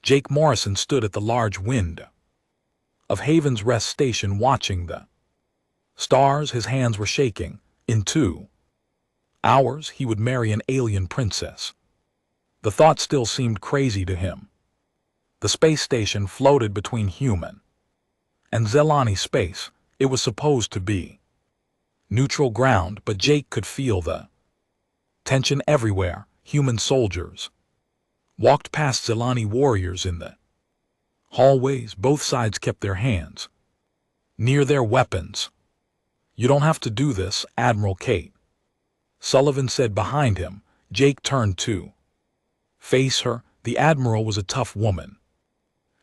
Jake Morrison stood at the large window of Haven's rest station watching the stars. His hands were shaking. In 2 hours he would marry an alien princess. The thought still seemed crazy to him. The space station floated between human and Zelani space. It was supposed to be neutral ground, but Jake could feel the tension everywhere. Human soldiers walked past Zelani warriors in the hallways. Both sides kept their hands near their weapons. "You don't have to do this, Admiral Kate," Sullivan said behind him. Jake turned to face her. The Admiral was a tough woman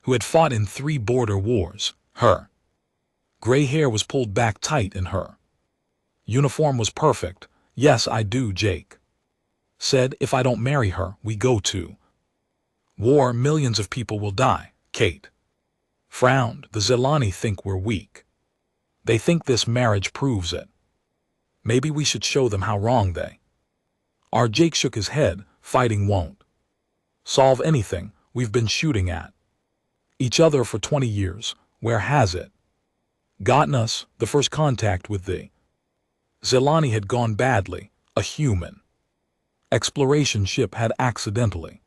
who had fought in 3 border wars. Her gray hair was pulled back tight and her uniform was perfect. "Yes, I do," Jake said. "If I don't marry her, we go to war. Millions of people will die." Kate frowned. "The Zelani think we're weak. They think this marriage proves it. Maybe we should show them how wrong they are." Jake shook his head. "Fighting won't solve anything. We've been shooting at each other for 20 years. Where has it gotten us?" The first contact with the Zelani had gone badly. A human exploration ship had accidentally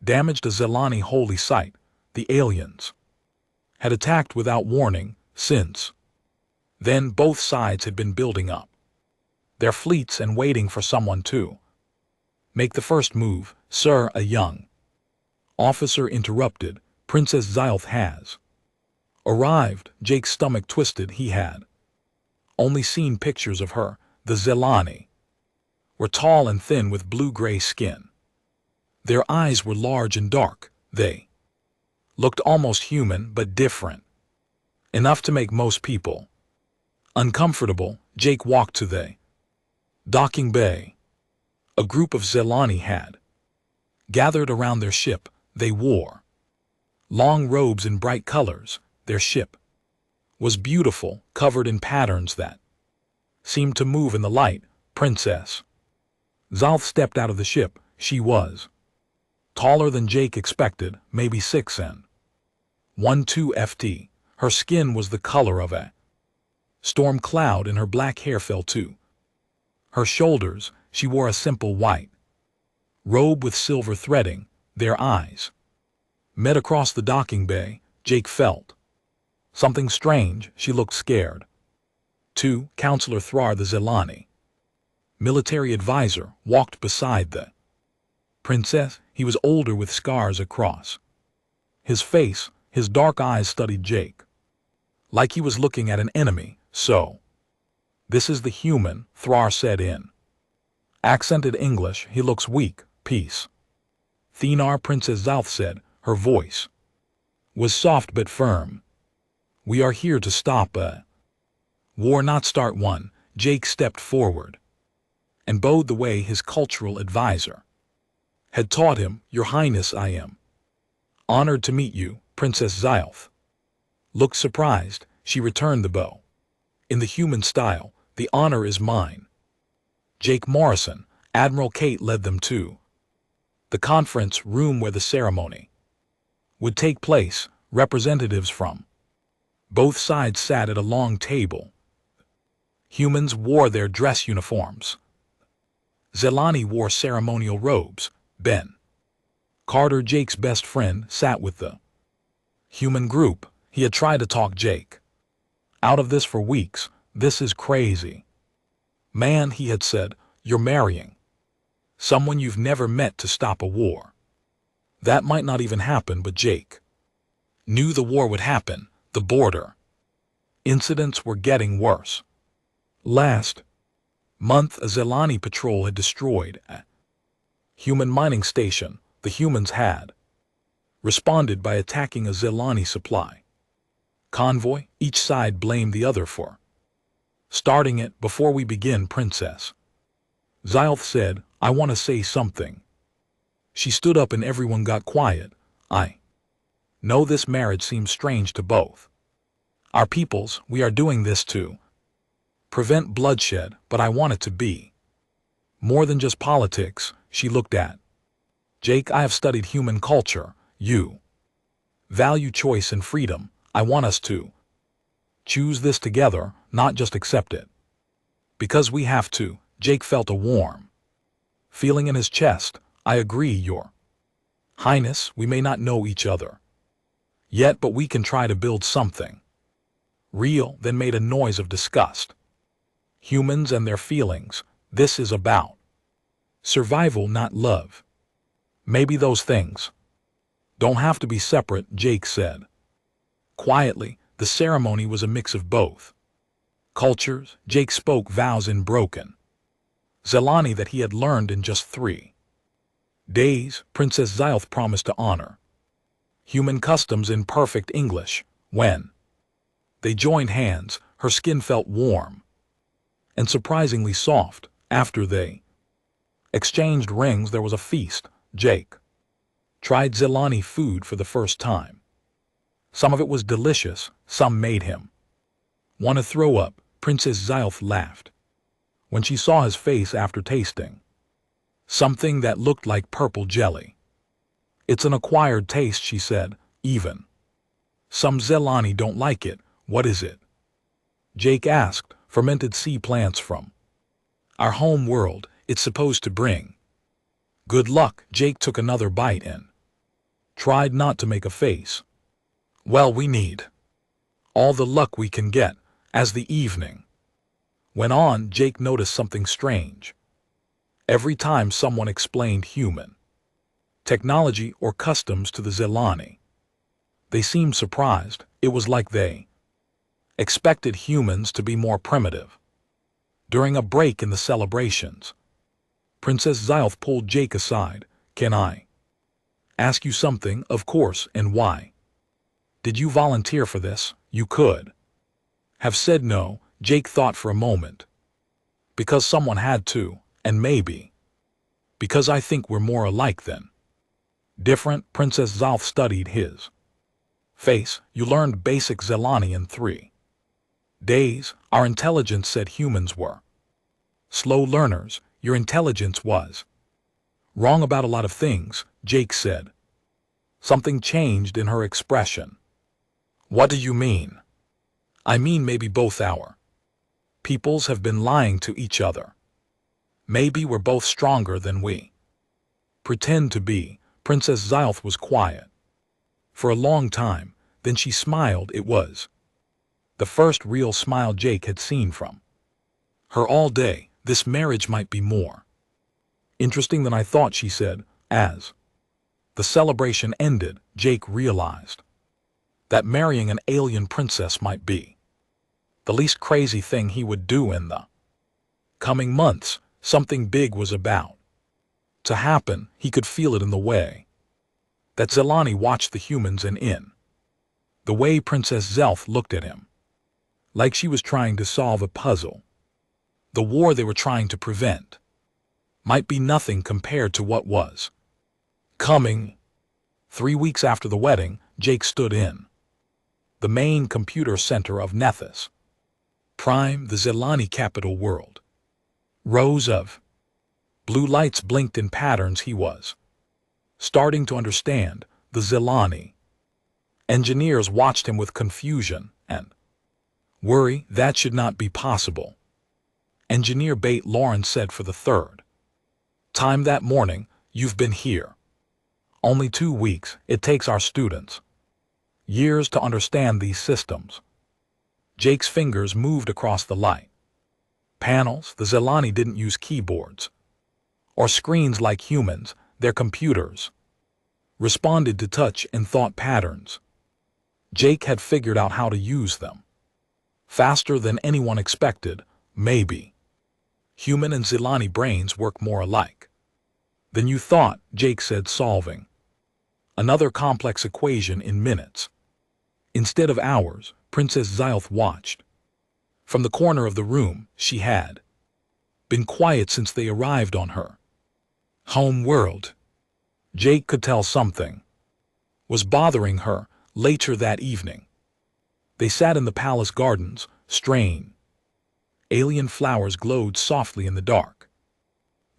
damaged a Zelani holy site. The aliens had attacked without warning. Since then, both sides had been building up their fleets and waiting for someone to make the first move. "Sir," a young officer interrupted, "Princess Xylth has arrived." Jake's stomach twisted. He had only seen pictures of her. The Zelani were tall and thin with blue-gray skin. Their eyes were large and dark. They looked almost human, but different enough to make most people uncomfortable. Jake walked to the docking bay. A group of Zelani had gathered around their ship. They wore long robes in bright colors. Their ship was beautiful, covered in patterns that seemed to move in the light. Princess Xylth stepped out of the ship. She was taller than Jake expected, maybe 6'1", 2 ft. Her skin was the color of a storm cloud and her black hair fell to her shoulders. She wore a simple white robe with silver threading. Their eyes met across the docking bay. Jake felt something strange. She looked scared. Counselor Thrar, the Zelani military advisor, walked beside the princess. He was older with scars across his face. His dark eyes studied Jake like he was looking at an enemy. "So, this is the human," Thrar said in accented English. "He looks weak." "Peace, Thenar," Princess Xylth said. Her voice was soft but firm. "We are here to stop a war, not start one." Jake stepped forward and bowed the way his cultural advisor had taught him. "Your Highness, I am honored to meet you." Princess Xylth looked surprised. She returned the bow in the human style. "The honor is mine." Jake Morrison, Admiral Kate, led them to the conference room where the ceremony would take place. Representatives from both sides sat at a long table. Humans wore their dress uniforms. Zelani wore ceremonial robes. Ben Carter, Jake's best friend, sat with the human group. He had tried to talk Jake out of this for weeks. "This is crazy, man," he had said. "You're marrying someone you've never met to stop a war. That might not even happen." But Jake knew the war would happen. The border incidents were getting worse. Last month, a Zelani patrol had destroyed a human mining station. The humans had responded by attacking a Zelani supply convoy. Each side blamed the other for starting it. "Before we begin," Princess Xylth said, "I want to say something." She stood up and everyone got quiet. "I know this marriage seems strange to both our peoples. We are doing this to prevent bloodshed, but I want it to be more than just politics." She looked at Jake. "I have studied human culture. You Value choice and freedom. I want us to choose this together, not just accept it. Because we have to. Jake felt a warm feeling in his chest. I agree, Your Highness, we may not know each other yet, but we can try to build something real. Then made a noise of disgust. Humans and their feelings. This is about survival, not love. Maybe those things don't have to be separate, Jake said. Quietly, the ceremony was a mix of both cultures. Jake spoke vows in broken Zelani that he had learned in just 3 days. Princess Xylth promised to honor human customs in perfect English. When they joined hands, her skin felt warm and surprisingly soft. After they exchanged rings, there was a feast. Jake tried Zelani food for the first time. Some of it was delicious, some made him want to throw up. Princess Xylth laughed when she saw his face after tasting something that looked like purple jelly. It's an acquired taste, she said. Even some Zelani don't like it. What is it? Jake asked. Fermented sea plants from our home world. It's supposed to bring good luck. Jake took another bite and tried not to make a face. Well, we need all the luck we can get. As the evening went on, Jake noticed something strange. Every time someone explained human technology or customs to the Zelani, they seemed surprised. It was like they expected humans to be more primitive. During a break in the celebrations, Princess Xylth pulled Jake aside. Can I ask you something? Of course. And why did you volunteer for this? You could have said no. Jake thought for a moment. Because someone had to, and maybe because I think we're more alike than different. Princess Xylth studied his face. You learned basic Zelani in 3 days. Our intelligence said humans were slow learners. Your intelligence was wrong about a lot of things, Jake said. Something changed in her expression. What do you mean? I mean, maybe both our peoples have been lying to each other. Maybe we're both stronger than we pretend to be. Princess Xylth was quiet for a long time. Then she smiled. It was the first real smile Jake had seen from her all day. This marriage might be more interesting than I thought, she said. As the celebration ended, Jake realized that marrying an alien princess might be the least crazy thing he would do in the coming months. Something big was about to happen. He could feel it in the way that Zelani watched the humans and in the way Princess Xylth looked at him, like she was trying to solve a puzzle. The war they were trying to prevent might be nothing compared to what was coming. 3 weeks after the wedding, Jake stood in the main computer center of Nethys Prime, the Zelani capital world. Rows of blue lights blinked in patterns. He was starting to understand. The Zelani engineers watched him with confusion and worry. That should not be possible, Engineer Bate Lauren said for the 3rd time that morning. You've been here only 2 weeks. It takes our students years to understand these systems. Jake's fingers moved across the light panels. The Zelani didn't use keyboards or screens like humans. Their computers responded to touch and thought patterns. Jake had figured out how to use them faster than anyone expected. Maybe human and Zelani brains work more alike than you thought, Jake said, solving another complex equation in minutes instead of hours. Princess Xylth watched from the corner of the room. She had been quiet since they arrived on her home world. Jake could tell something was bothering her. Later that evening, they sat in the palace gardens. Strange alien flowers glowed softly in the dark.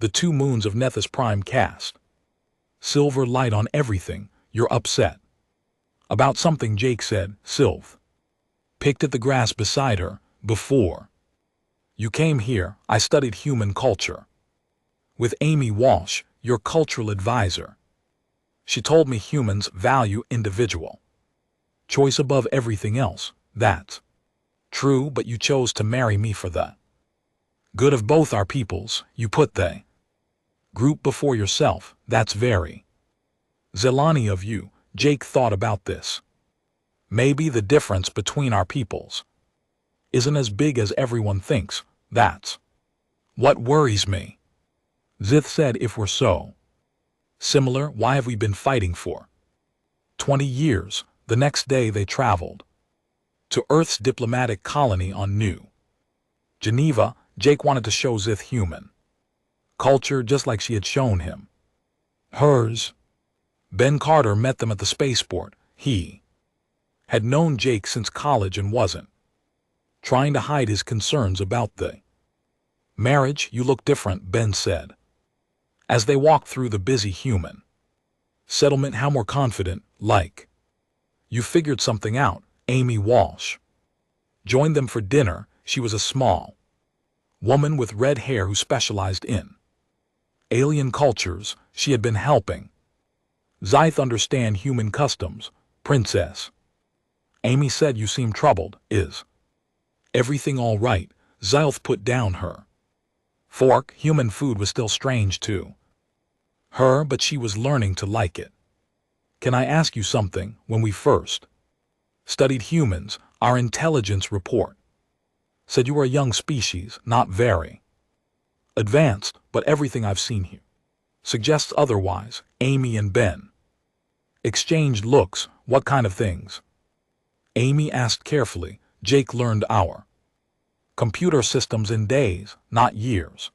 The 2 moons of Nethys Prime cast silver light on everything. You're upset. About something, Jake said. Sylph picked at the grass beside her. Before you came here, I studied human culture with Amy Walsh, your cultural advisor. She told me humans value individual choice above everything else. That's true, but you chose to marry me for the good of both our peoples. You put the group before yourself. That's very Zelani of you. Jake thought about this. Maybe the difference between our peoples isn't as big as everyone thinks. That's what worries me. Zith said, if we're so similar, why have we been fighting for 20 years? The next day they traveled to Earth's diplomatic colony on New Geneva. Jake wanted to show Zith human culture just like she had shown him hers. Ben Carter met them at the spaceport. He had known Jake since college and wasn't trying to hide his concerns about the marriage. You look different, Ben said, as they walked through the busy human settlement. How more confident, like you figured something out. Amy Walsh joined them for dinner. She was a small woman with red hair who specialized in alien cultures. She had been helping Zyth understand human customs. Princess Amy said, you seem troubled. Is everything all right? Zyth put down her fork. Human food was still strange to her, but she was learning to like it. Can I ask you something? When we first studied humans, our intelligence report said you were a young species, not very advanced, but everything I've seen here suggests otherwise. Amy and Ben exchanged looks. What kind of things? Amy asked carefully. Jake learned our computer systems in days, not years.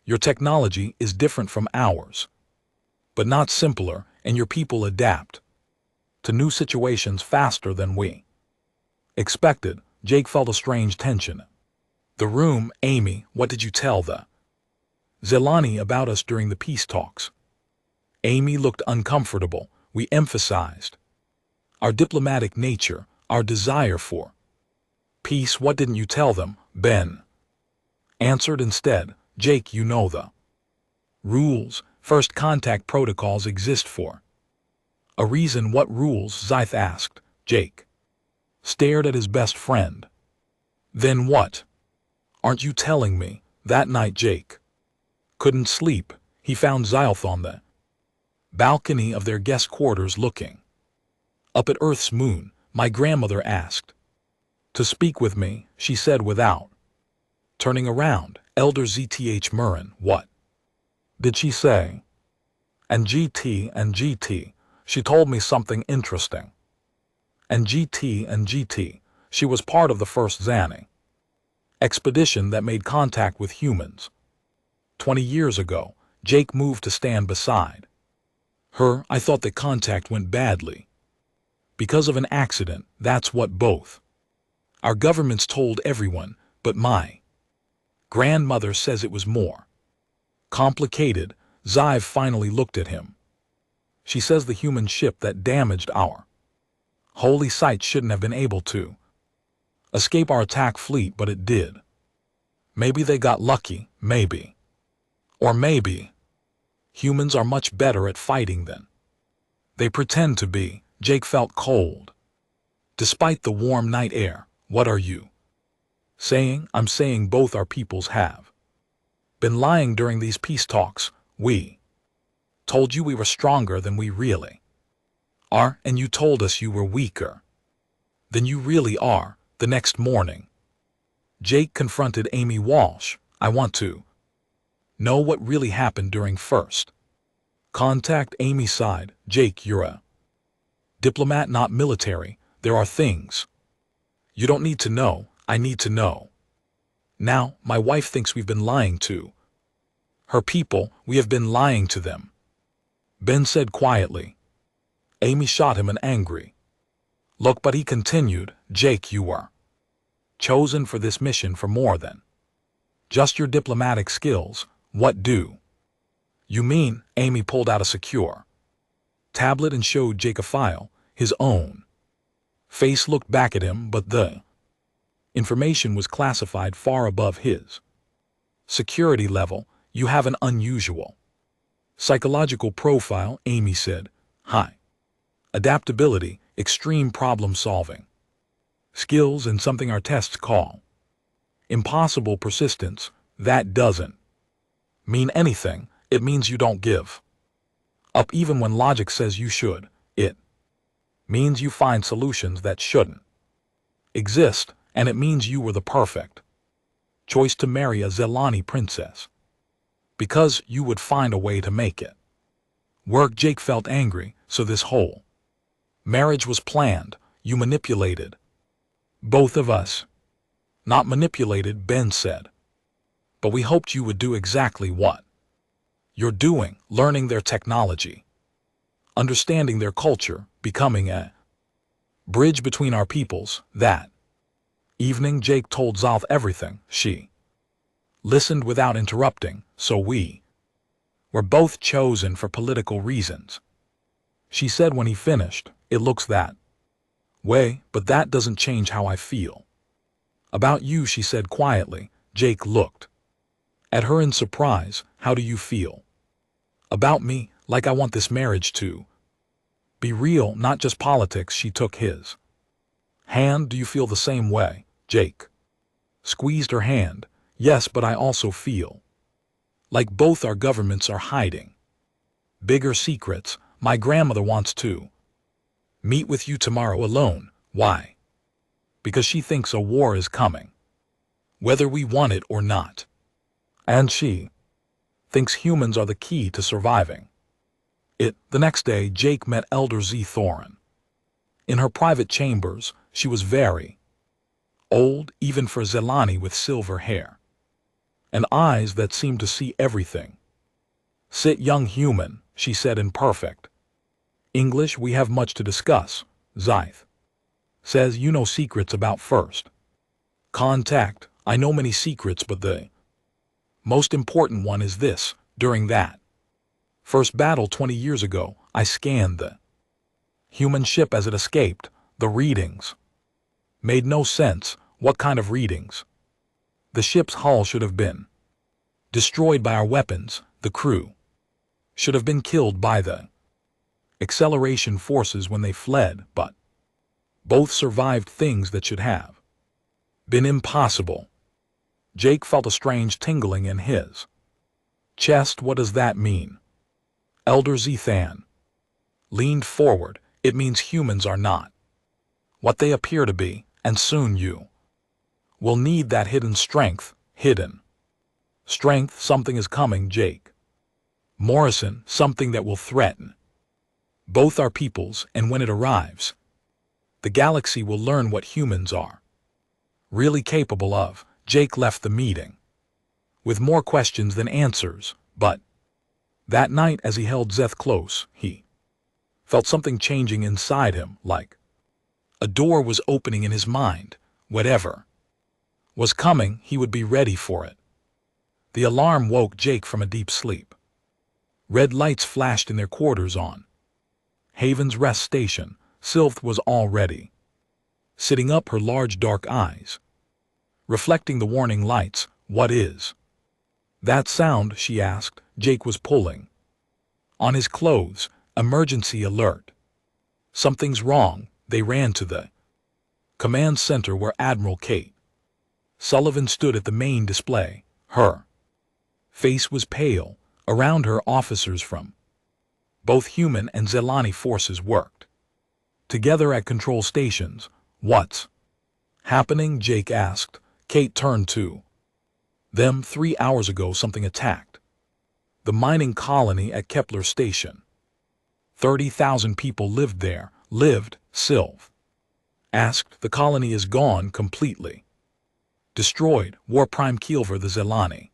Your technology is different from ours, but not simpler, and your people adapt to new situations faster than we expected. Jake felt a strange tension. The room. Amy, what did you tell the Zelani about us during the peace talks? Amy looked uncomfortable. We emphasized our diplomatic nature, our desire for peace. What didn't you tell them? Ben answered instead. Jake, you know the rules. First contact protocols exist for a reason. What rules? Zyth asked. Jake stared at his best friend. Then what? Aren't you telling me? That night Jake couldn't sleep. He found Zyth on the balcony of their guest quarters looking up at Earth's moon. My grandmother asked to speak with me, she said without turning around. Elder ZTH Murrin, what did she say? And GT, she told me something interesting. And GT, she was part of the first Zani expedition that made contact with humans 20 years ago. Jake moved to stand beside her. I thought the contact went badly because of an accident. That's what both our governments told everyone, but my grandmother says it was more complicated. Zyv finally looked at him. She says the human ship that damaged our holy site shouldn't have been able to escape our attack fleet, but it did. Maybe they got lucky, maybe. Or maybe humans are much better at fighting than they pretend to be. Jake felt cold despite the warm night air. What are you saying? I'm saying both our peoples have been lying during these peace talks. We told you we were stronger than we really are, and you told us you were weaker than you really are. The next morning, Jake confronted Amy Walsh. I want to know what really happened during first contact. Amy sighed. Jake, you're a diplomat, not military. There are things you don't need to know. I need to know. Now, my wife thinks we've been lying to her people. We have been lying to them, Ben said quietly. Amy shot him an angry look, but he continued. Jake, you were chosen for this mission for more than just your diplomatic skills. What do you mean? Amy pulled out a secure tablet and showed Jake a file. his own. Face looked back at him, but the information was classified far above his security level. You have an unusual psychological profile, Amy said. High adaptability, extreme problem solving skills, and something our tests call impossible persistence. That doesn't mean anything. It means you don't give up even when logic says you should. It means you find solutions that shouldn't exist, and it means you were the perfect choice to marry a Zelani princess, because you would find a way to make it work. Jake felt angry. So this whole marriage was planned. You manipulated both of us. Not manipulated, Ben said. But we hoped you would do exactly what you're doing, learning their technology, understanding their culture, becoming a bridge between our peoples. That evening, Jake told Zalth everything. She listened without interrupting. So we were both chosen for political reasons, she said when he finished. It looks that way, but that doesn't change how I feel about you, she said quietly. Jake looked at her in surprise. How do you feel about me? Like I want this marriage to be real, not just politics. She took his hand. Do you feel the same way? Jake squeezed her hand. Yes, but I also feel like both our governments are hiding bigger secrets. My grandmother wants to meet with you tomorrow alone. Why? Because she thinks a war is coming, whether we want it or not. And she thinks humans are the key to surviving it. The next day, Jake met Elder Z. Thorin in her private chambers. She was very old, even for Zelani, with silver hair and eyes that seemed to see everything. Sit, young human, she said in perfect English. We have much to discuss. Zyth says you know secrets about first contact. I know many secrets, but the most important one is this. During that first battle 20 years ago, I scanned the human ship as it escaped. The readings made no sense. What kind of readings? The ship's hull should have been destroyed by our weapons. The crew should have been killed by the acceleration forces when they fled, but both survived. Things that should have been impossible. Jake felt a strange tingling in his chest. What does that mean? Elder Zethan leaned forward. It means humans are not what they appear to be, and soon you will need that hidden strength. Hidden strength. Something is coming, Jake Morrison, something that will threaten both our peoples, and when it arrives, the galaxy will learn what humans are really capable of. Jake left the meeting with more questions than answers, but that night, as he held Zeth close, he felt something changing inside him, like a door was opening in his mind. Whatever was coming, he would be ready for it. The alarm woke Jake from a deep sleep. Red lights flashed in their quarters on Haven's rest station. Sylph was already sitting up, her large dark eyes reflecting the warning lights. What is that sound? She asked. Jake was pulling on his clothes. Emergency alert. Something's wrong. They ran to the command center where Admiral Kate Sullivan stood at the main display. Her face was pale. Around her, officers from both human and Zelani forces worked together at control stations. What's happening? Jake asked. Kate turned to them. 3 hours ago, something attacked the mining colony at Kepler Station. 30,000 people lived there. Lived? Sylph asked. The colony is gone, completely destroyed. War Prime Kielver, the Zelani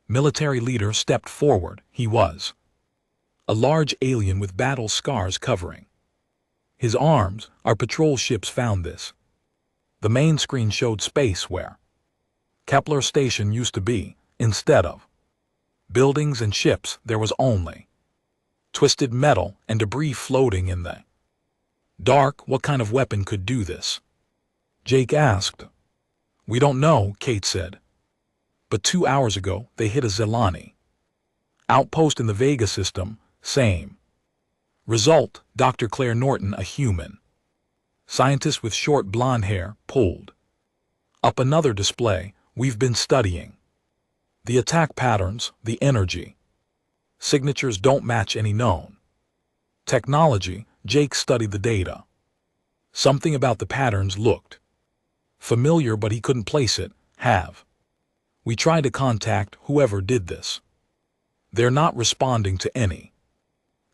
military leader, stepped forward. He was a large alien with battle scars covering his arms. Our patrol ships found this. The main screen showed space where Kepler Station used to be. Instead of buildings and ships, there was only twisted metal and debris floating in the Dark, what kind of weapon could do this? Jake asked. We don't know, Kate said. But 2 hours ago, they hit a Zelani outpost in the Vega system, same. Result, Dr. Claire Norton, a human scientist with short blonde hair, pulled up another display. We've been studying the attack patterns, the energy signatures don't match any known technology. Jake studied the data. Something about the patterns looked familiar, but he couldn't place it. Have we tried to contact whoever did this? They're not responding to any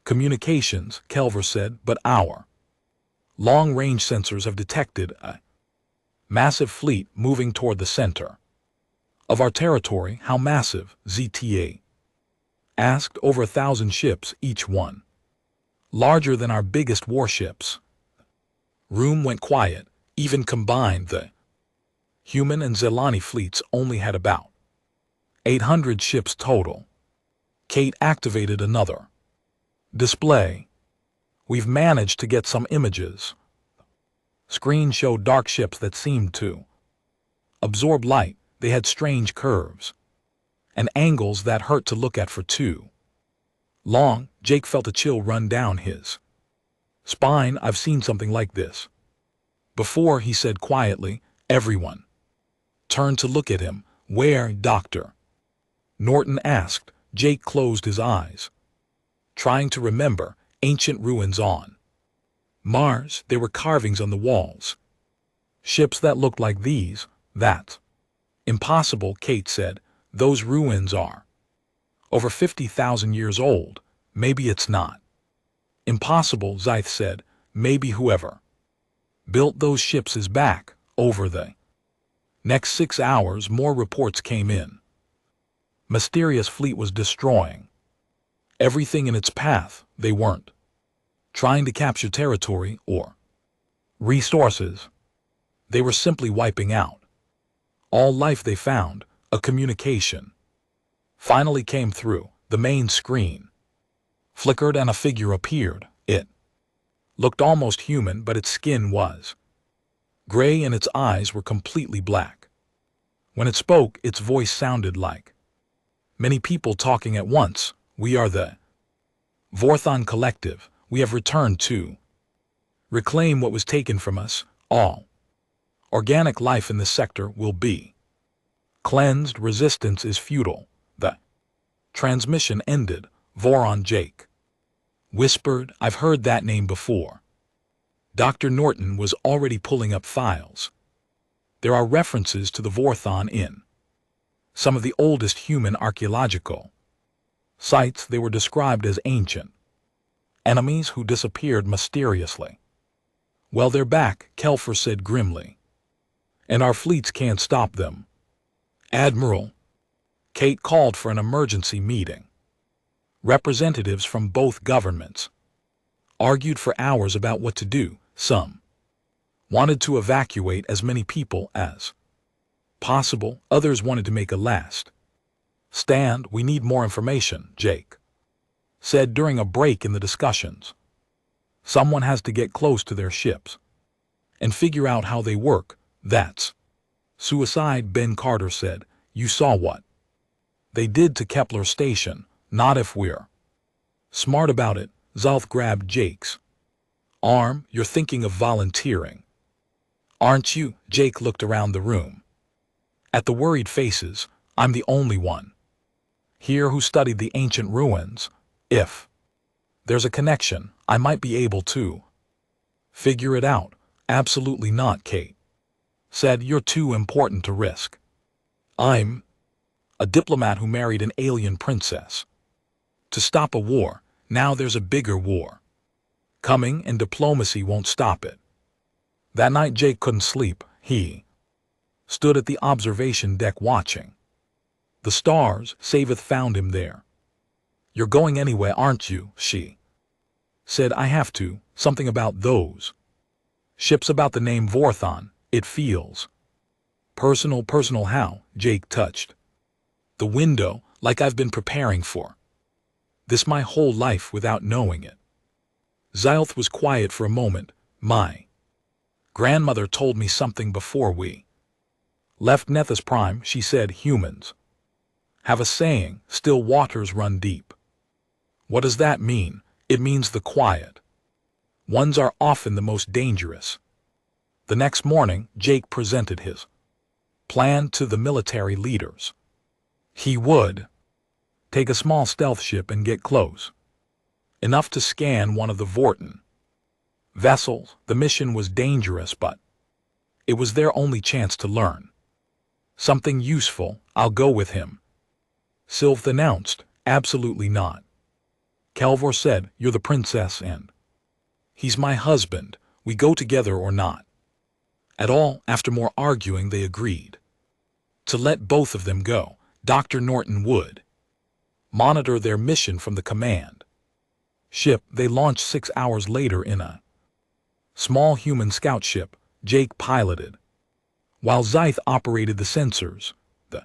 communications, Kelver said, but our long-range sensors have detected a massive fleet moving toward the center of our territory. How massive? ZTA asked. Over 1,000 ships, each one larger than our biggest warships. Room went quiet. Even combined, the human and Zelani fleets only had about 800 ships total. Kate activated another display. We've managed to get some images. Screen showed dark ships that seemed to absorb light. They had strange curves and angles that hurt to look at for too long. Jake felt a chill run down his spine. I've seen something like this before, he said quietly. Everyone turned to look at him. Where, Dr. Norton asked. Jake closed his eyes, trying to remember. Ancient ruins on Mars. There were carvings on the walls. Ships that looked like these. That's impossible, Kate said. Those ruins are over 50,000 years old. Maybe it's not impossible, Zyth said. Maybe whoever built those ships is back. Over the next 6 hours, more reports came in. Mysterious fleet was destroying everything in its path. They weren't trying to capture territory or resources. They were simply wiping out all life they found. A communication finally came through. The main screen flickered and a figure appeared. It looked almost human, but its skin was gray and its eyes were completely black. When it spoke, its voice sounded like many people talking at once. We are the Vorthon Collective. We have returned to reclaim what was taken from us. All organic life in this sector will be cleansed. Resistance is futile. The transmission ended. Voron Jake whispered. I've heard that name before. Dr. Norton was already pulling up files. There are references to the Vorthon in some of the oldest human archaeological sites. They were described as ancient enemies who disappeared mysteriously. Well, they're back, Kelfer said grimly. And our fleets can't stop them. Admiral, Kate called for an emergency meeting. Representatives from both governments argued for hours about what to do. Some wanted to evacuate as many people as possible. Others wanted to make a last stand. We need more information, Jake said during a break in the discussions. Someone has to get close to their ships and figure out how they work. That's suicide, Ben Carter said. You saw what they did to Kepler Station. Not if we're smart about it. Zalth grabbed Jake's arm. You're thinking of volunteering, aren't you? Jake looked around the room at the worried faces. I'm the only one here who studied the ancient ruins. If there's a connection, I might be able to figure it out. Absolutely not, Kate said. You're too important to risk. I'm a diplomat who married an alien princess to stop a war. Now there's a bigger war coming, and diplomacy won't stop it. That night Jake couldn't sleep. He stood at the observation deck watching the stars. Savith found him there. You're going anyway, aren't you? She said. I have to. Something about those ships, about the name Vorthon. It feels personal. Personal how? Jake touched the window. Like I've been preparing for this my whole life without knowing it. Zylth was quiet for a moment. My grandmother told me something before we left Nethys Prime. She said humans have a saying, still waters run deep. What does that mean? It means the quiet ones are often the most dangerous. The next morning, Jake presented his plan to the military leaders. He would take a small stealth ship and get close enough to scan one of the Vorten vessels. The mission was dangerous, but it was their only chance to learn something useful. I'll go with him, Sylph announced. Absolutely not, Kelvor said. You're the princess and he's my husband. We go together or not at all. After more arguing, they agreed to let both of them go. Dr. Norton would monitor their mission from the command ship. They launched 6 hours later in a small human scout ship Jake piloted, while Zyth operated the sensors. The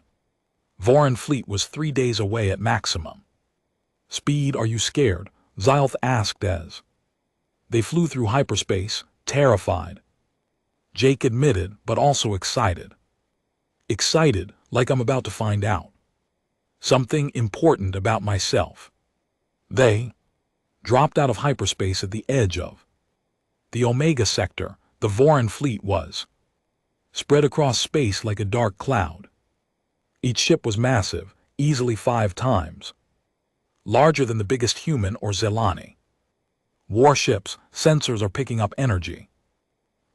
Voran fleet was 3 days away at maximum speed. Are you scared? Zyth asked as they flew through hyperspace. Terrified, Jake admitted, but also excited. Excited, like I'm about to find out something important about myself. They dropped out of hyperspace at the edge of the Omega sector. The Voran fleet was spread across space like a dark cloud. Each ship was massive, easily 5 times larger than the biggest human or Zelani warships. Sensors are picking up energy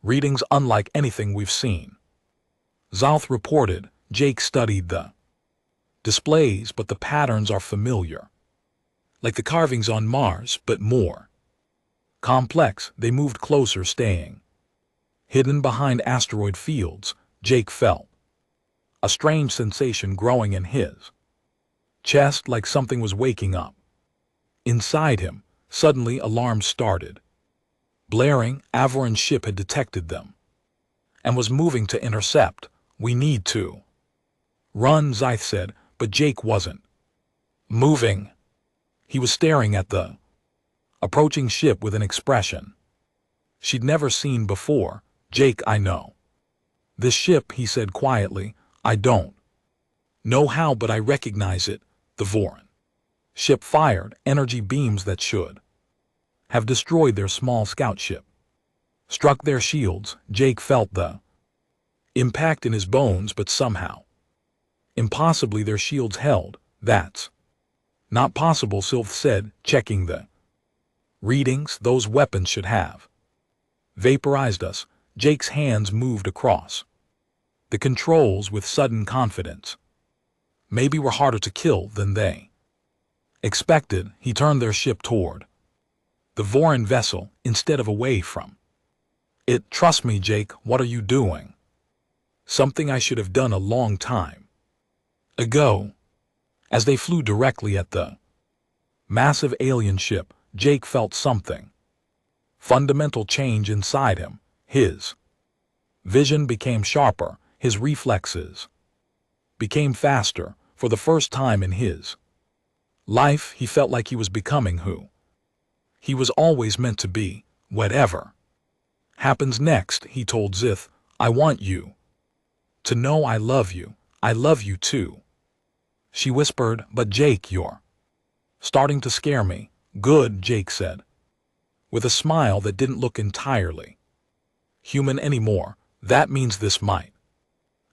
readings unlike anything we've seen, Zalth reported. Jake studied the displays, but the patterns are familiar, like the carvings on Mars, but more complex. They moved closer, staying hidden behind asteroid fields. Jake felt a strange sensation growing in his chest, like something was waking up inside him. Suddenly, alarms started blaring. Avoran's ship had detected them and was moving to intercept. We need to run, Zyth said, but Jake wasn't moving. He was staring at the approaching ship with an expression she'd never seen before. Jake, I know this ship, he said quietly. I don't know how, but I recognize it. The Voran ship fired energy beams that should have destroyed their small scout ship, struck their shields. Jake felt the impact in his bones, but somehow, impossibly, their shields held. That's not possible, Sylph said, checking the readings. Those weapons should have vaporized us. Jake's hands moved across the controls with sudden confidence. Maybe we're harder to kill than they expected. He turned their ship toward the Voran vessel instead of away from it. Trust me, Jake. What are you doing? Something I should have done a long time ago. As they flew directly at the massive alien ship, Jake felt something fundamental change inside him. His vision became sharper. His reflexes became faster. For the first time in his life, he felt like he was becoming who he was always meant to be. Whatever happens next, he told Zith, I want you to know I love you. I love you too. She whispered, but Jake, you're starting to scare me. Good, Jake said, with a smile that didn't look entirely human anymore. That means this might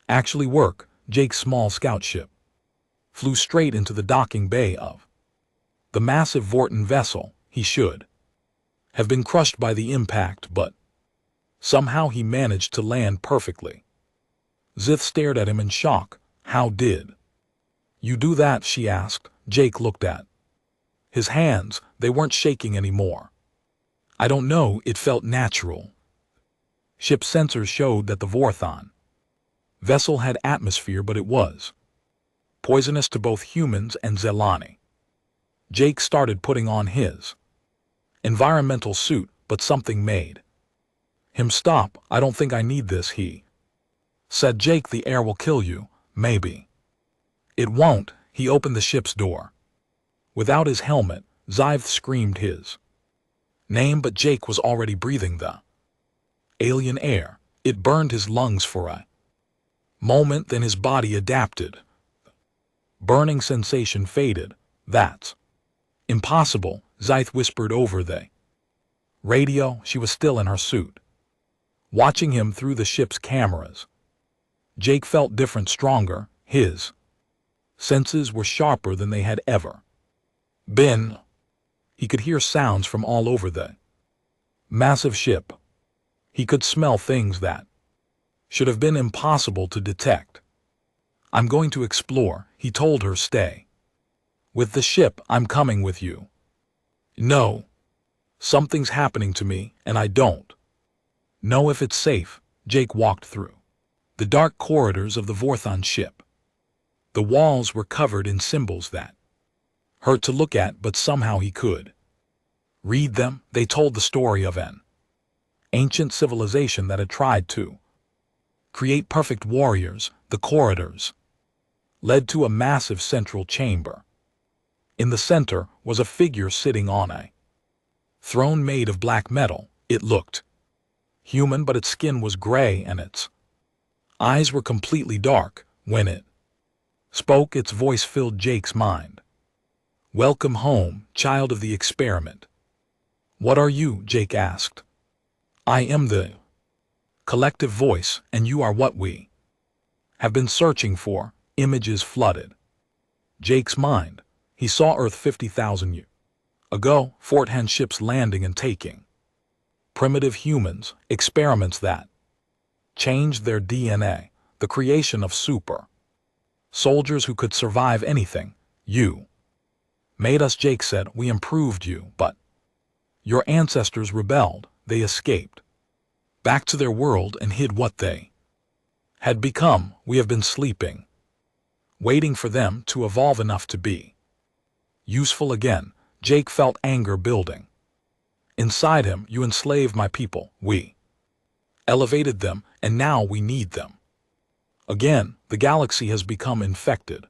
actually work. Jake's small scout ship flew straight into the docking bay of the massive Vorten vessel. He should have been crushed by the impact, but somehow he managed to land perfectly. Zith stared at him in shock. How did you do that? She asked. Jake looked at his hands. They weren't shaking anymore. I don't know, it felt natural. Ship sensors showed that the Vorthon vessel had atmosphere, but it was poisonous to both humans and Zelani. Jake started putting on his environmental suit, but something made him stop. I don't think I need this, he said. Jake, the air will kill you. Maybe it won't. He opened the ship's door. Without his helmet, Zyth screamed his name, but Jake was already breathing the alien air. It burned his lungs for a moment, then his body adapted. Burning sensation faded. That's impossible, Zyth whispered over the radio. She was still in her suit, watching him through the ship's cameras. Jake felt different, stronger. His senses were sharper than they had ever been. He could hear sounds from all over the massive ship. He could smell things that should have been impossible to detect. I'm going to explore, he told her. Stay with the ship. I'm coming with you. No. Something's happening to me, and I don't know if it's safe. Jake walked through the dark corridors of the Vorthon ship. The walls were covered in symbols that hurt to look at, but somehow he could read them. They told the story of an ancient civilization that had tried to create perfect warriors. The corridors led to a massive central chamber. In the center was a figure sitting on a throne made of black metal. It looked human, but its skin was gray and its eyes were completely dark. When it spoke, its voice filled Jake's mind. Welcome home, child of the experiment. What are you? Jake asked. I am the collective voice, and you are what we have been searching for. Images flooded Jake's mind. He saw Earth 50,000 years ago, Fort Hen ships landing and taking primitive humans, experiments that changed their DNA, the creation of super soldiers who could survive anything. You made us, Jake said. We improved you, but your ancestors rebelled. They escaped back to their world and hid what they had become. We have been sleeping, waiting for them to evolve enough to be useful again. Jake felt anger building inside him. You enslaved my people. We elevated them, and now we need them again. The galaxy has become infected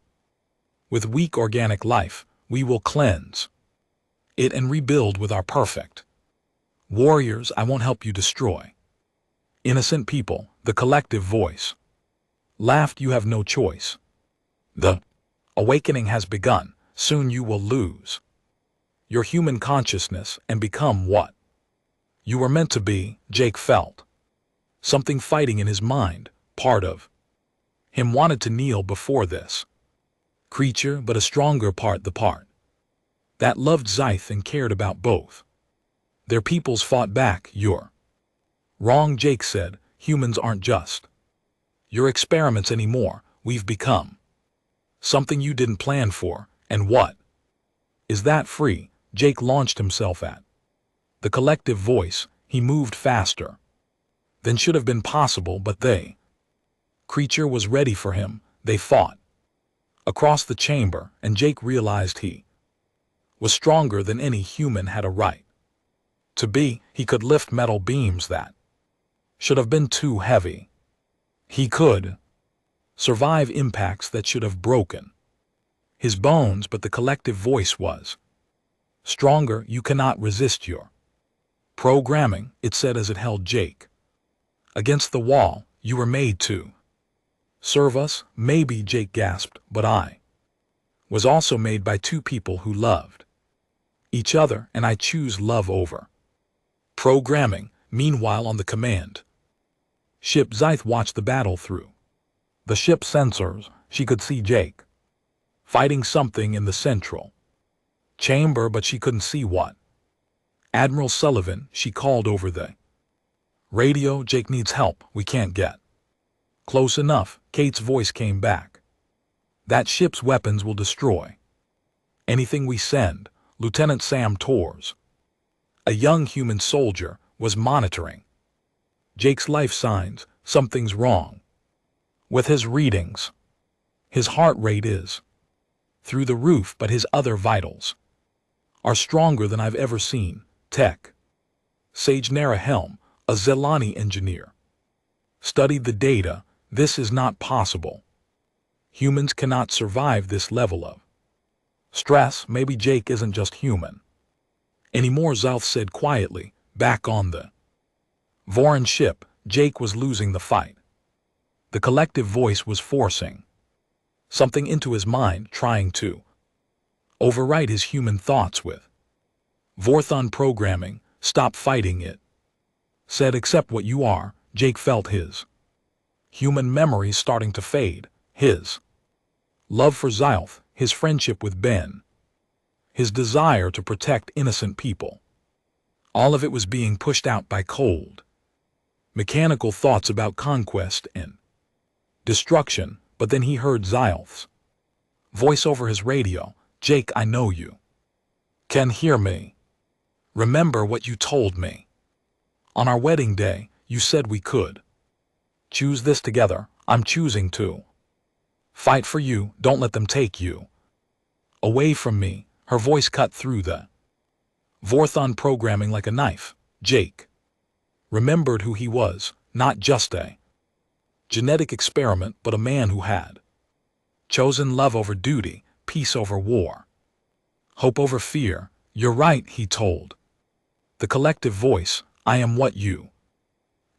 with weak organic life. We will cleanse it and rebuild with our perfect warriors. I won't help you destroy innocent people. The collective voice laughed. You have no choice. The awakening has begun. Soon you will lose your human consciousness and become what you were meant to be. Jake felt something fighting in his mind. Part of him wanted to kneel before this creature, but a stronger part, the part that loved Zyth and cared about both their peoples, fought back. You're wrong, Jake said. Humans aren't just your experiments anymore. We've become something you didn't plan for. And what is that? Free. Jake launched himself at the collective voice. He moved faster than should have been possible, but the creature was ready for him. They fought across the chamber, and Jake realized he was stronger than any human had a right to be. He could lift metal beams that should have been too heavy. He could survive impacts that should have broken his bones, but the collective voice was stronger. You cannot resist your programming, it said as it held Jake against the wall. You were made to serve us. Maybe, Jake gasped, but I was also made by two people who loved each other, and I choose love over programming. Meanwhile, on the command ship, Zyth watched the battle through the ship's sensors. She could see Jake fighting something in the central chamber, but she couldn't see what. Admiral Sullivan, she called over the radio. Jake needs help. We can't get close enough. Kate's voice came back. That ship's weapons will destroy anything we send. Lieutenant Sam Torres, a young human soldier, was monitoring Jake's life signs. Something's wrong with his readings. His heart rate is through the roof, but his other vitals are stronger than I've ever seen. Tech Sage Nara Helm, a Zelani engineer, studied the data. This is not possible. Humans cannot survive this level of stress. Maybe Jake isn't just human anymore, Zyth said quietly. Back on the Voron's ship, Jake was losing the fight. The collective voice was forcing something into his mind, trying to overwrite his human thoughts with Vorthon programming. Stop fighting it. Said accept what you are. Jake felt his human memories starting to fade. His love for Xylth, his friendship with Ben, his desire to protect innocent people. All of it was being pushed out by cold, mechanical thoughts about conquest and destruction. But then he heard Xylth's voice over his radio. Jake, I know you can hear me. Remember what you told me. On our wedding day, you said we could choose this together. I'm choosing to fight for you. Don't let them take you away from me. Her voice cut through the Vorthon programming like a knife. Jake remembered who he was, not just a genetic experiment, but a man who had chosen love over duty, peace over war, hope over fear. You're right, he told the collective voice. I am what you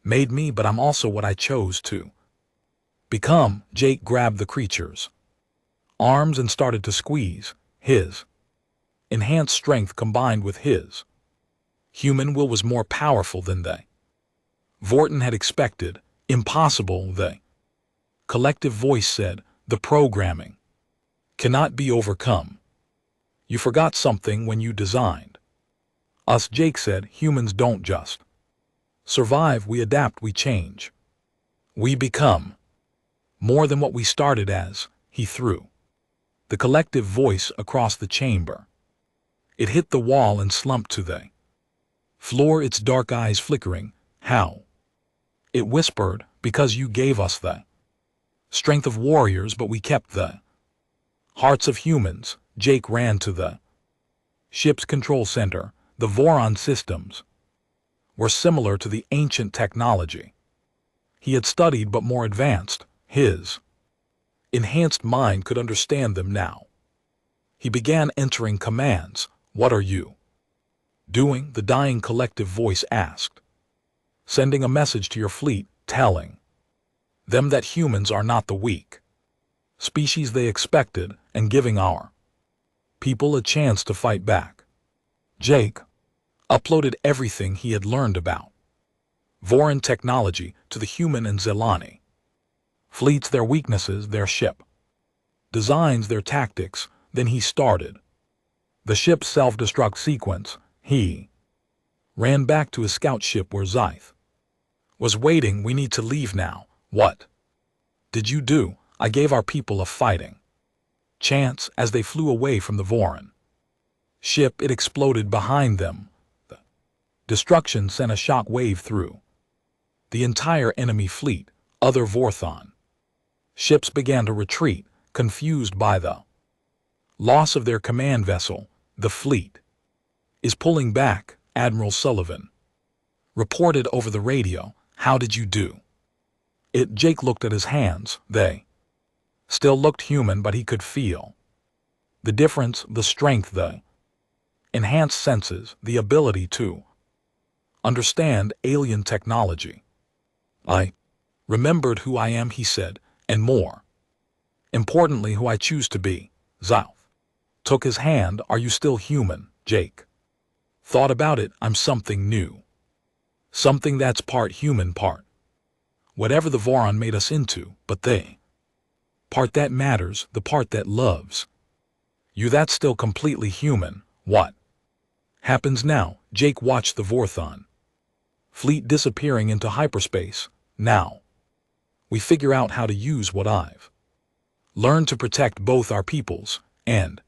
made me, but I'm also what I chose to become. Jake grabbed the creature's arms and started to squeeze. His enhanced strength combined with his human will was more powerful than they Vorton had expected. Impossible, the collective voice said. The programming cannot be overcome. You forgot something when you designed us, Jake said. Humans don't just survive, we adapt, we change. We become more than what we started as. He threw the collective voice across the chamber. It hit the wall and slumped to the floor, its dark eyes flickering. How? It whispered, because you gave us the strength of warriors, but we kept the hearts of humans. Jake ran to the ship's control center. The Voron systems were similar to the ancient technology he had studied, but more advanced. His enhanced mind could understand them now. He began entering commands. What are you doing? The dying collective voice asked. Sending a message to your fleet, telling them that humans are not the weak species they expected, and giving our people a chance to fight back. Jake uploaded everything he had learned about Voron technology to the human and Zelani fleets, their weaknesses, their ship designs, their tactics. Then he started the ship's self-destruct sequence. He ran back to his scout ship where Xylth was waiting. We need to leave now. What did you do? I gave our people a fighting chance. As they flew away from the Voron ship, it exploded behind them. The destruction sent a shock wave through the entire enemy fleet. Other Vorthon ships began to retreat, confused by the loss of their command vessel. The fleet is pulling back, Admiral Sullivan reported over the radio. How did you do it? Jake looked at his hands. They still looked human, but he could feel the difference, the strength, the enhanced senses, the ability to understand alien technology. I remembered who I am, he said, and more importantly, who I choose to be. Xylth took his hand. Are you still human? Jake thought about it. I'm something new. Something that's part human, part whatever the Voron made us into, but they part that matters, the part that loves you, that's still completely human. What happens now? Jake watched the Vorthon fleet disappearing into hyperspace. Now we figure out how to use what I've learned to protect both our peoples, and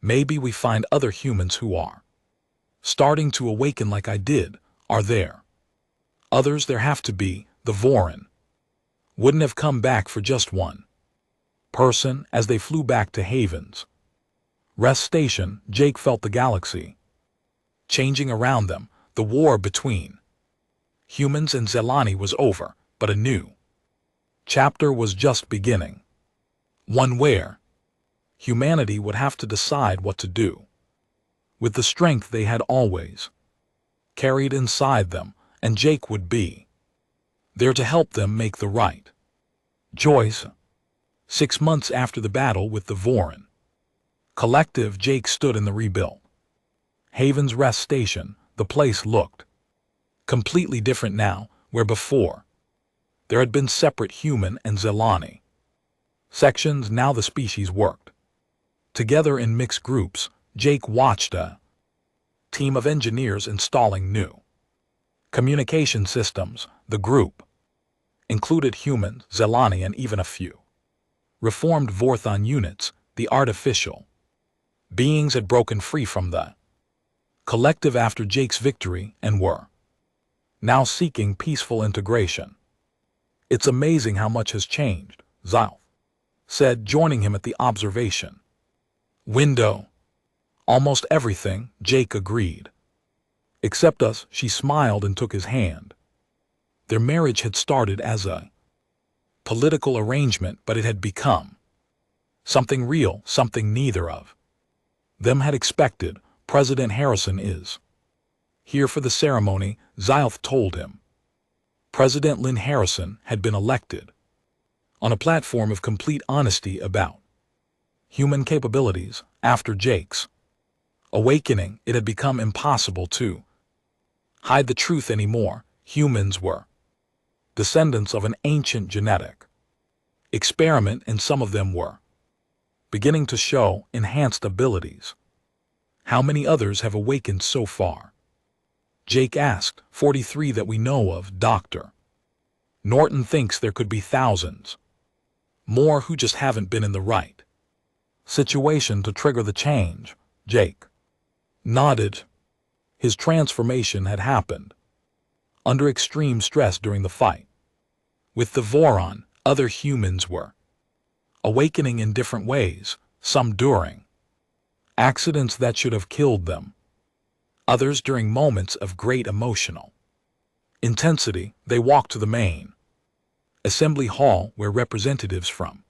maybe we find other humans who are starting to awaken like I did. Are there others? There have to be. The Voron wouldn't have come back for just one person. As they flew back to Haven's rest station, Jake felt the galaxy changing around them. The war between humans and Zelani was over, but a new chapter was just beginning. One where humanity would have to decide what to do with the strength they had always carried inside them, and Jake would be there to help them make the right choice. 6 months after the battle with the Voron Collective, Jake stood in the rebuilt Haven's Rest Station. The place looked completely different now, where before there had been separate human and Zelani sections. Now the species worked together in mixed groups. Jake watched a team of engineers installing new communication systems. The group included humans, Zelani, and even a few reformed Vorthon units. The artificial beings had broken free from the collective after Jake's victory and were now seeking peaceful integration. It's amazing how much has changed, Zalf said, joining him at the observation window. Almost everything, Jake agreed. Except us. She smiled and took his hand. Their marriage had started as a political arrangement, but it had become something real, something neither of them had expected. President Harrison is here for the ceremony, Zalf told him. President Lynn Harrison had been elected on a platform of complete honesty about human capabilities. After Jake's awakening, it had become impossible to hide the truth anymore. Humans were descendants of an ancient genetic experiment, and some of them were beginning to show enhanced abilities. How many others have awakened so far? Jake asked. 43 that we know of. Dr. Norton thinks there could be thousands more who just haven't been in the right situation to trigger the change. Jake nodded. His transformation had happened under extreme stress during the fight with the Voron. Other humans were awakening in different ways, some during accidents that should have killed them, others during moments of great emotional intensity. They walked to the main assembly hall where representatives from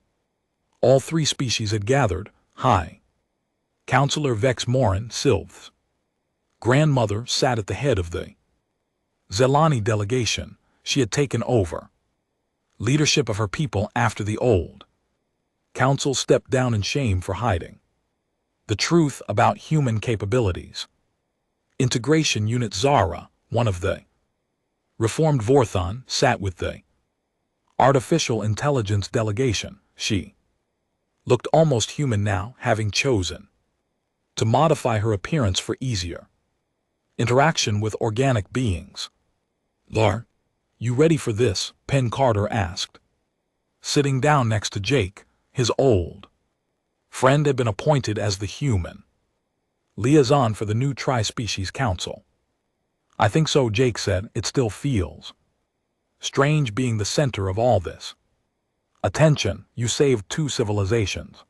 all three species had gathered. High Counselor Vex Morin, Sylph's grandmother, sat at the head of the Zelani delegation. She had taken over leadership of her people after the old council stepped down in shame for hiding the truth about human capabilities. Integration Unit Zara, one of the reformed Vorthon, sat with the artificial intelligence delegation. She looked almost human now, having chosen to modify her appearance for easier interaction with organic beings. Lar, you ready for this? Penn Carter asked, sitting down next to Jake. His old friend had been appointed as the human liaison for the new Tri-Species Council. I think so, Jake said. It still feels strange being the center of all this attention. You saved 2 civilizations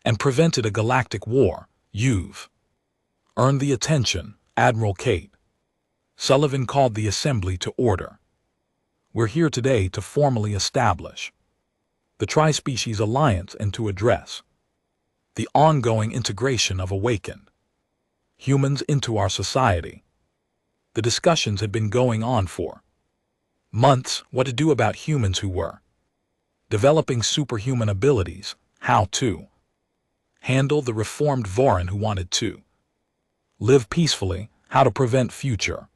and prevented a galactic war. You've earned the attention. Admiral Kate Sullivan called the assembly to order. We're here today to formally establish the Tri-Species Alliance and to address the ongoing integration of awakened humans into our society. The discussions had been going on for months. What to do about humans who were developing superhuman abilities, how to handle the reformed Voron who wanted to live peacefully, how to prevent future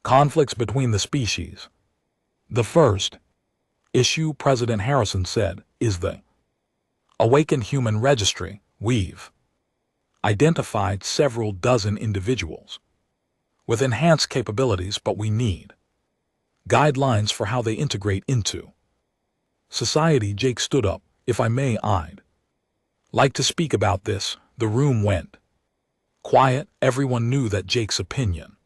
conflicts between the species. The first issue, President Harrison said, is the Awakened Human Registry. We've identified several dozen individuals with enhanced capabilities, but we need guidelines for how they integrate into society. Jake stood up. If I may, I'd like to speak about this. The room went quiet. Everyone knew that Jake's opinion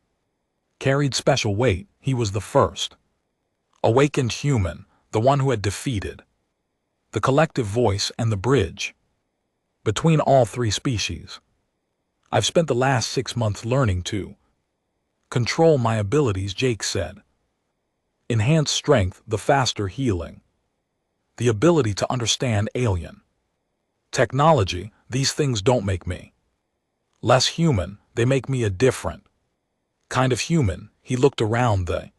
carried special weight. He was the first awakened human, the one who had defeated the collective voice and the bridge between all 3 species. I've spent the last 6 months learning to control my abilities, Jake said. Enhanced strength, the faster healing, the ability to understand alien technology. These things don't make me less human, they make me a different kind of human. He looked around the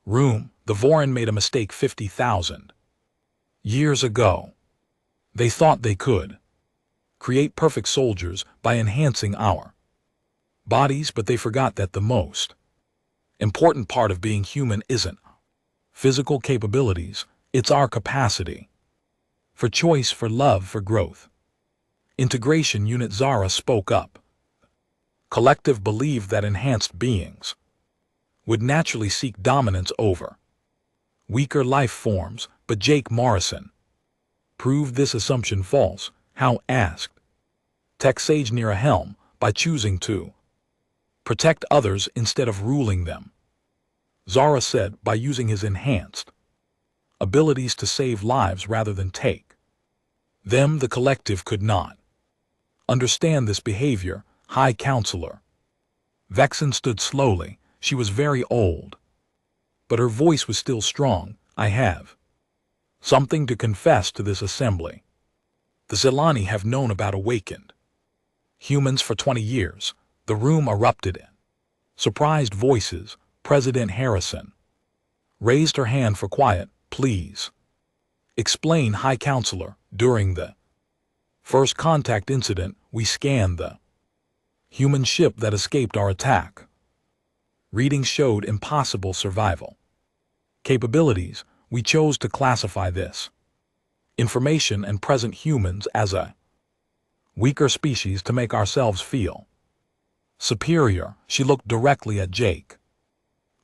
room. The Vorin made a mistake 50,000 years ago. They thought they could create perfect soldiers by enhancing our bodies, but they forgot that the most important part of being human isn't physical capabilities, it's our capacity for choice, for love, for growth. Integration Unit Zara spoke up. Collective believed that enhanced beings would naturally seek dominance over weaker life forms, but Jake Morrison proved this assumption false. How? Asked Tech Sage near a helm, by choosing to protect others instead of ruling them. Zara said by using his enhanced abilities to save lives rather than take them. The collective could not understand this behavior. High Counselor Vexen stood slowly. She was very old, but her voice was still strong. I have something to confess to this assembly. The Zelani have known about awakened humans for 20 years. The room erupted in surprised voices. President Harrison raised her hand for quiet. Please explain, High Counselor. During the first contact incident, we scanned the human ship that escaped our attack. Readings showed impossible survival capabilities. We chose to classify this information and present humans as a weaker species to make ourselves feel superior. She looked directly at Jake.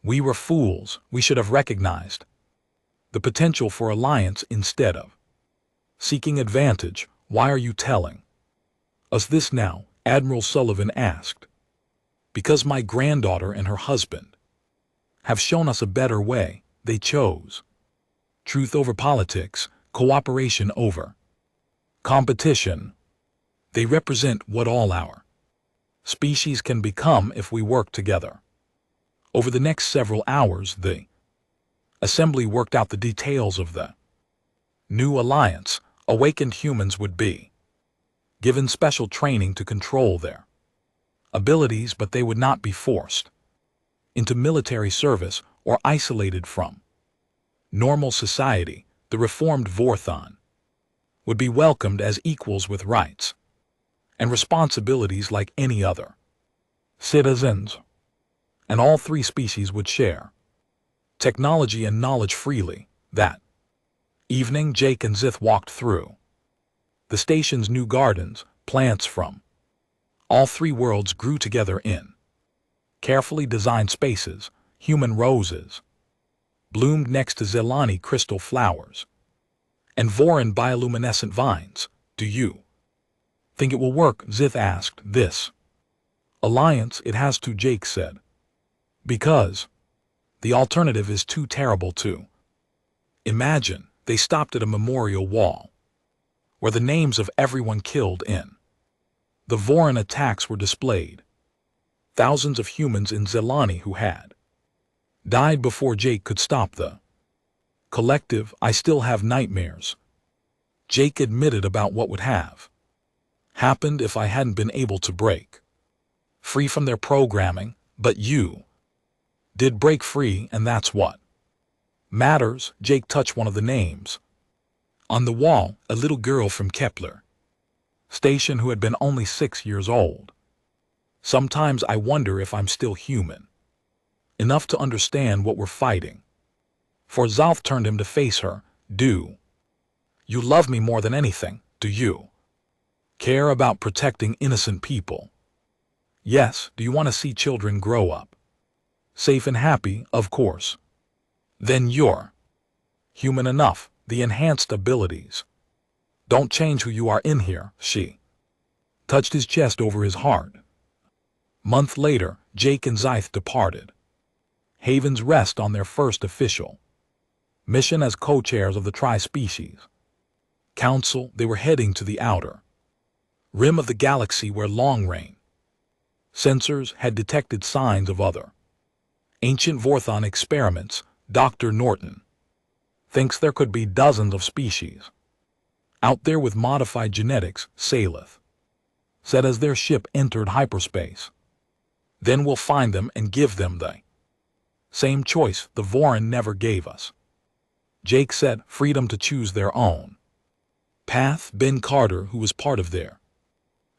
We were fools. We should have recognized the potential for alliance instead of seeking advantage. Why are you telling us this now? Admiral Sullivan asked. Because my granddaughter and her husband have shown us a better way. They chose truth over politics, cooperation over competition. They represent what all our species can become if we work together. Over the next several hours, the assembly worked out the details of the new alliance. Awakened humans would be given special training to control their abilities, but they would not be forced into military service or isolated from normal society. The reformed Vorthon would be welcomed as equals with rights and responsibilities like any other citizens, and all three species would share technology and knowledge freely. That evening, Jake and Zith walked through the station's new gardens. Plants from all three worlds grew together in carefully designed spaces. Human roses bloomed next to Zelani crystal flowers and Vorin bioluminescent vines. Do you think it will work? Zith asked. This alliance, it has to, Jake said. Because the alternative is too terrible to imagine. They stopped at a memorial wall where the names of everyone killed in the Vorin attacks were displayed. Thousands of humans in Zelani who had died before Jake could stop the collective. I still have nightmares, Jake admitted, about what would have happened if I hadn't been able to break free from their programming. But you did break free, and that's what matters. Jake touched one of the names on the wall, a little girl from Kepler Station who had been only 6 years old. Sometimes I wonder if I'm still human enough to understand what we're fighting for. Zalth turned him to face her. Do you love me more than anything? Do you care about protecting innocent people? Yes. Do you want to see children grow up safe and happy? Of course. Then you're human enough. The enhanced abilities don't change who you are in here. She touched his chest over his heart. Month later, Jake and Zyth departed Haven's Rest on their first official mission as co-chairs of the Tri-Species Council. They were heading to the outer rim of the galaxy where long-range sensors had detected signs of other ancient Vorthon experiments. Dr. Norton thinks there could be dozens of species out there with modified genetics, Salith said as their ship entered hyperspace. Then we'll find them and give them the Same choice the Voron never gave us. Jake said freedom to choose their own path. Ben Carter, who was part of their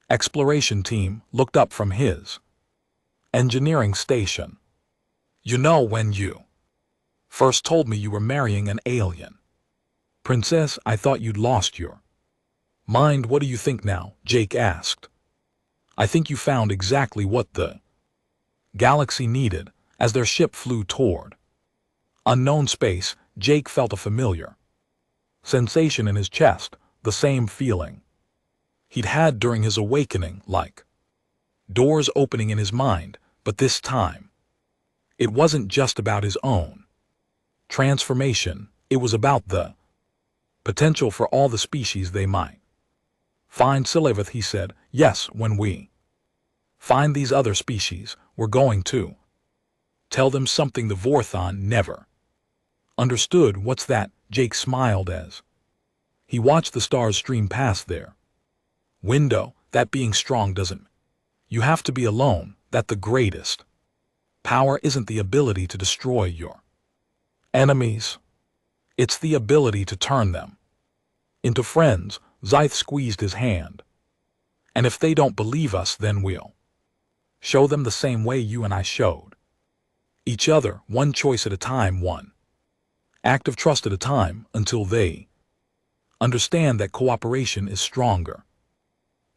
exploration team, looked up from his engineering station. You know, when you first told me you were marrying an alien princess, I thought you'd lost your mind. What do you think now? Jake asked. I think you found exactly what the galaxy needed. As their ship flew toward unknown space, Jake felt a familiar sensation in his chest, the same feeling he'd had during his awakening, like doors opening in his mind. But this time, it wasn't just about his own transformation, it was about the potential for all the species they might find. Silaveth, he said, yes, when we find these other species, we're going to tell them something the Vorthon never understood. What's that? Jake smiled as he watched the stars stream past their window. That being strong doesn't you have to be alone, that the greatest power isn't the ability to destroy your enemies, it's the ability to turn them into friends. Zyth squeezed his hand. And if they don't believe us, then we'll show them the same way you and I showed each other, one choice at a time, one act of trust at a time, until they understand that cooperation is stronger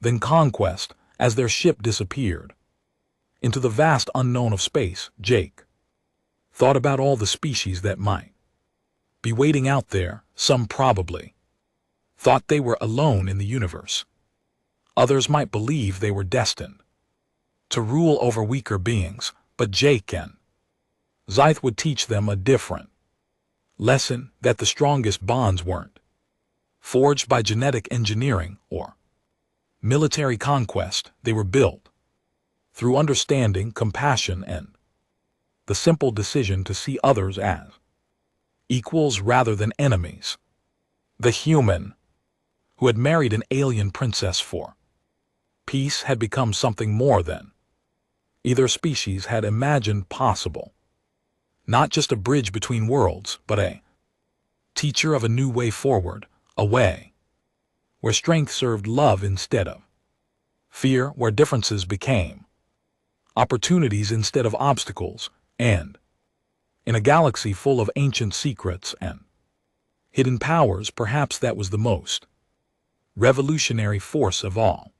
than conquest. As their ship disappeared into the vast unknown of space, Jake thought about all the species that might be waiting out there. Some probably thought they were alone in the universe. Others might believe they were destined to rule over weaker beings, but Jake and Zyth would teach them a different lesson, that the strongest bonds weren't forged by genetic engineering or military conquest. They were built through understanding, compassion, and the simple decision to see others as equals rather than enemies. The human who had married an alien princess for peace had become something more than either species had imagined possible. Not just a bridge between worlds, but a teacher of a new way forward, a way where strength served love instead of fear, where differences became opportunities instead of obstacles, and in a galaxy full of ancient secrets and hidden powers, perhaps that was the most revolutionary force of all.